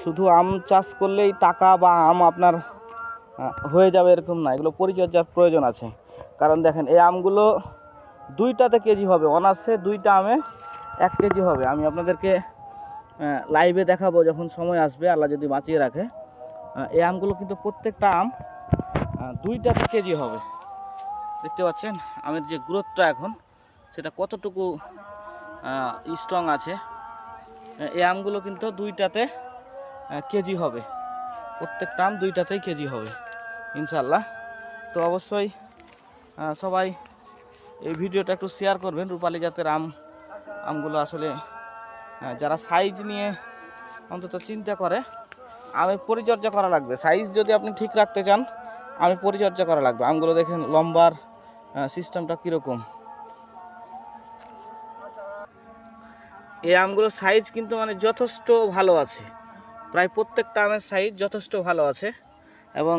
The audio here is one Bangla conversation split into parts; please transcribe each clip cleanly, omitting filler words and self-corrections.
শুধু আম চাষ করলেই টাকা বা আম আপনার হয়ে যাবে এরকম না, এগুলো পরিচর্যার প্রয়োজন আছে। কারণ দেখেন এই আমগুলো দুইটাতে কেজি হবে, অনার্সে দুইটা আমে 1 কেজি হবে। আমি আপনাদেরকে লাইভে দেখাবো যখন সময় আসবে, আল্লাহ যদি বাঁচিয়ে রাখে। এই আমগুলো কিন্তু প্রত্যেকটা আম দুইটাতে কেজি হবে। দেখতে পাচ্ছেন আমের যে গ্রোথটা এখন সেটা কতটুকু স্ট্রং আছে। এই আমগুলো কিন্তু দুইটাতে কেজি হবে, প্রত্যেকটা আম দুইটাতেই কেজি হবে ইনশাল্লাহ। তো অবশ্যই সবাই এই ভিডিওটা একটু শেয়ার করবেন। রূপালী জাতের আমগুলো আসলে যারা সাইজ নিয়ে অন্তত চিন্তা করে, আমের পরিচর্যা করা লাগবে। সাইজ যদি আপনি ঠিক রাখতে চান আমের পরিচর্যা করা লাগবে। আমগুলো দেখেন লম্বার সিস্টেমটা কীরকম। এই আমগুলোর সাইজ কিন্তু মানে যথেষ্ট ভালো আছে, প্রায় প্রত্যেকটা আমের সাইজ যথেষ্ট ভালো আছে এবং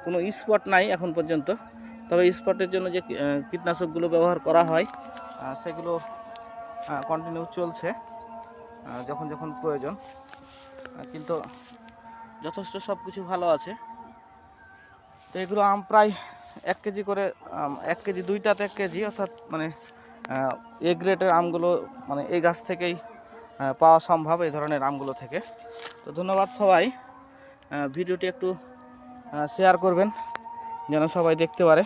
কোনো স্পট নাই এখন পর্যন্ত। তবে স্পটের জন্য যে কীটনাশকগুলো ব্যবহার করা হয় সেগুলো কন্টিনিউ চলছে যখন যখন প্রয়োজন, কিন্তু যথেষ্ট সব কিছু ভালো আছে। তো এগুলো আম প্রায় 1 কেজি করে, 1 কেজি দুইটাতে 1 কেজি, অর্থাৎ মানে এ গ্রেডের আমগুলো মানে এই গাছ থেকেই পাওয়া সম্ভব, এই ধরনের আমগুলো থেকে। তো ধন্যবাদ সবাই, ভিডিওটি একটু শেয়ার করবেন যেন সবাই দেখতে পারে।